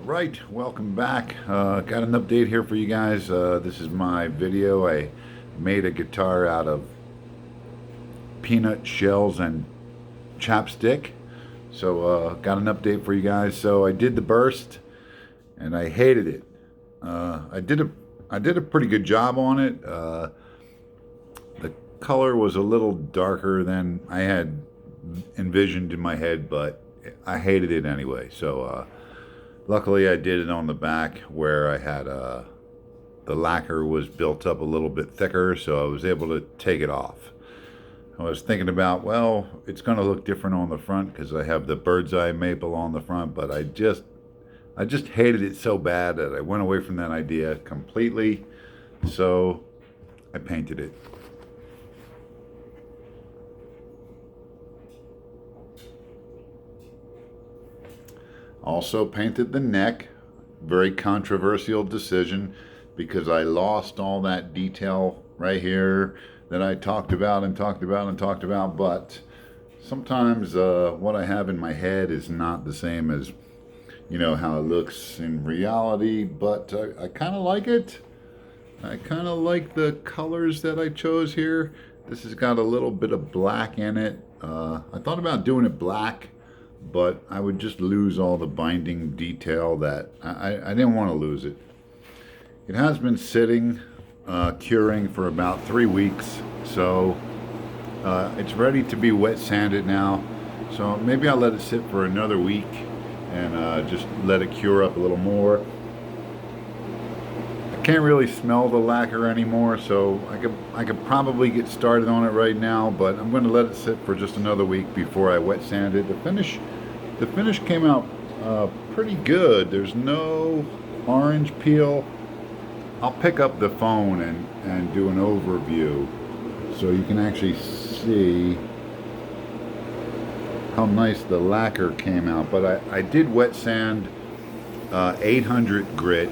Right, welcome back. Got an update here for you guys. This is my video. I made a guitar out of peanut shells and chapstick. So got an update for you guys. So I did the burst and I hated it. I did a pretty good job on it. The color was a little darker than I had envisioned in my head, but I hated it anyway. So luckily, I did it on the back where I had the lacquer was built up a little bit thicker, so I was able to take it off. I was thinking about, well, it's going to look different on the front because I have the bird's eye maple on the front, but I just hated it so bad that I went away from that idea completely. So I painted it. Also painted the neck. Very controversial decision because I lost all that detail right here that I talked about and talked about and talked about. But sometimes what I have in my head is not the same as, how it looks in reality. But I kind of like it. I kind of like the colors that I chose here. This has got a little bit of black in it. I thought about doing it black, but I would just lose all the binding detail that I didn't want to lose it. It has been sitting, curing for about 3 weeks, so it's ready to be wet sanded now. So maybe I'll let it sit for another week and just let it cure up a little more. I can't really smell the lacquer anymore, so I could probably get started on it right now, but I'm going to let it sit for just another week before I wet sand it. The finish came out pretty good. There's no orange peel. I'll pick up the phone and do an overview so you can actually see how nice the lacquer came out. But I did wet sand 800 grit.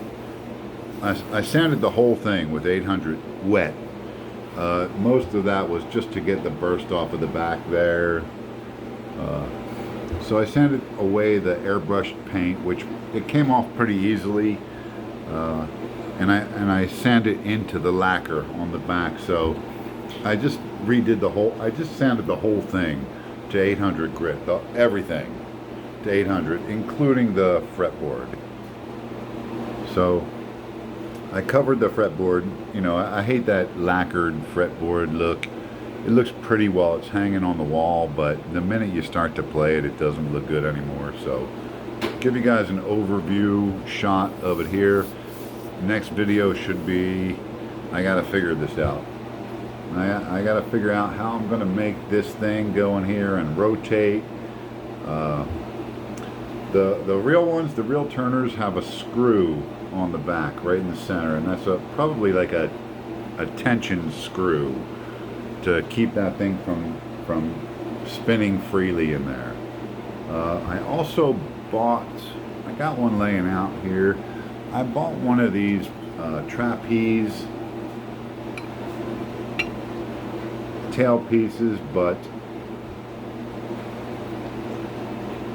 I sanded the whole thing with 800 wet. Most of that was just to get the burst off of the back there. So I sanded away the airbrushed paint, which it came off pretty easily, and I sanded into the lacquer on the back. So I just I just sanded the whole thing to 800 grit, everything to 800, including the fretboard. So I covered the fretboard. I hate that lacquered fretboard look. It looks pretty while it's hanging on the wall, but the minute you start to play it, it doesn't look good anymore. So give you guys an overview shot of it here. Next video should be, I gotta figure this out. I gotta figure out how I'm gonna make this thing go in here and rotate. The real ones, the real turners, have a screw on the back right in the center, and that's probably like a tension screw to keep that thing from spinning freely in there. I also I got one laying out here. I bought one of these trapeze tail pieces, but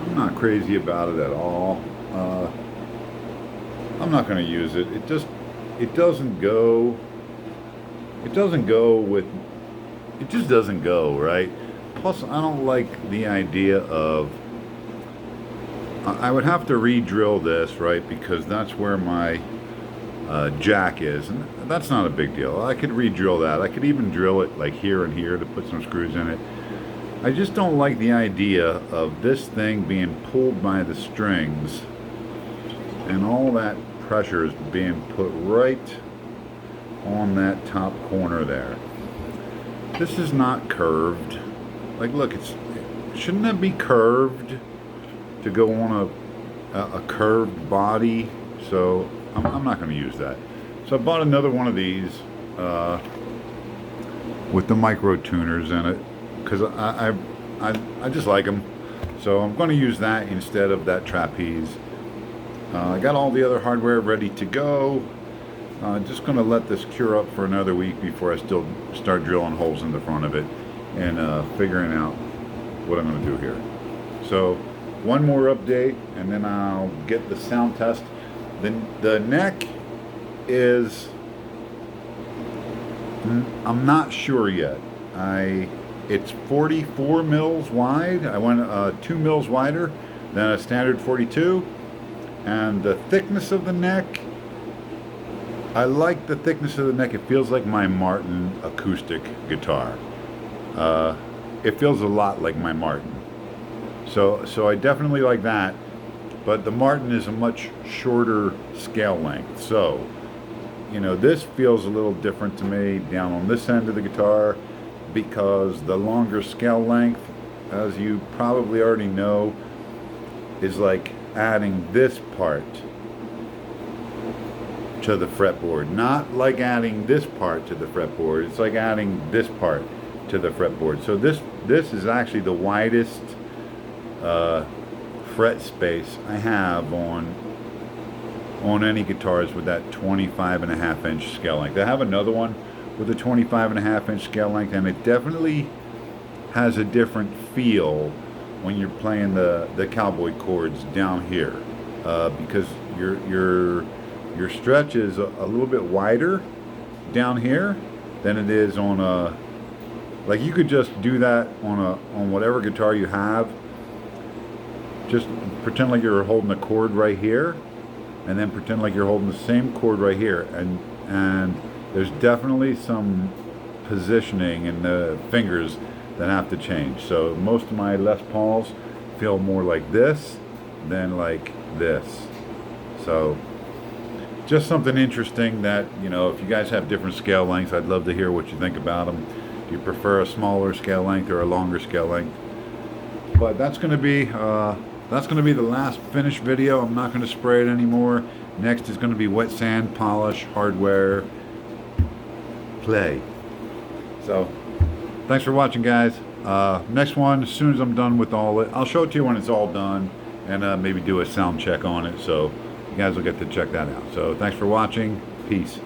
I'm not crazy about it at all. I'm not going to use it. It doesn't go with, it just doesn't go, right? Plus, I don't like the idea of, I would have to re-drill this, right? Because that's where my jack is, and that's not a big deal. I could re-drill that. I could even drill it like here and here to put some screws in it. I just don't like the idea of this thing being pulled by the strings and all that pressure is being put right on that top corner there. This is not curved. Like, look, shouldn't that be curved to go on a curved body? So I'm not going to use that. So I bought another one of these with the micro tuners in it because I just like them. So I'm going to use that instead of that trapeze. I got all the other hardware ready to go. Just going to let this cure up for another week before I still start drilling holes in the front of it and figuring out what I'm going to do here. So one more update, and then I'll get the sound test. The neck is, I'm not sure yet. It's 44 mils wide. I went 2 mils wider than a standard 42, and the thickness of the neck, I like the thickness of the neck. It feels like my Martin acoustic guitar. It feels a lot like my Martin. So I definitely like that, but the Martin is a much shorter scale length. So, you know, this feels a little different to me down on this end of the guitar, because the longer scale length, as you probably already know, is like adding this part to the fretboard. Not like adding this part to the fretboard. It's like adding this part to the fretboard. So this is actually the widest fret space I have on any guitars with that 25.5-inch scale length. I have another one with a 25.5-inch scale length, and it definitely has a different feel when you're playing the cowboy chords down here, because your stretch is a little bit wider down here than it is on a, like, you could just do that on whatever guitar you have. Just pretend like you're holding a chord right here, and then pretend like you're holding the same chord right here, and there's definitely some positioning in the fingers that have to change. So most of my Les Pauls feel more like this than like this. So just something interesting that, you know, if you guys have different scale lengths, I'd love to hear what you think about them. Do you prefer a smaller scale length or a longer scale length? But that's going to be the last finished video. I'm not going to spray it anymore. Next is going to be wet sand, polish, hardware, play. So thanks for watching, guys. Next one, as soon as I'm done with all it, I'll show it to you when it's all done, and maybe do a sound check on it, so you guys will get to check that out. So thanks for watching. Peace.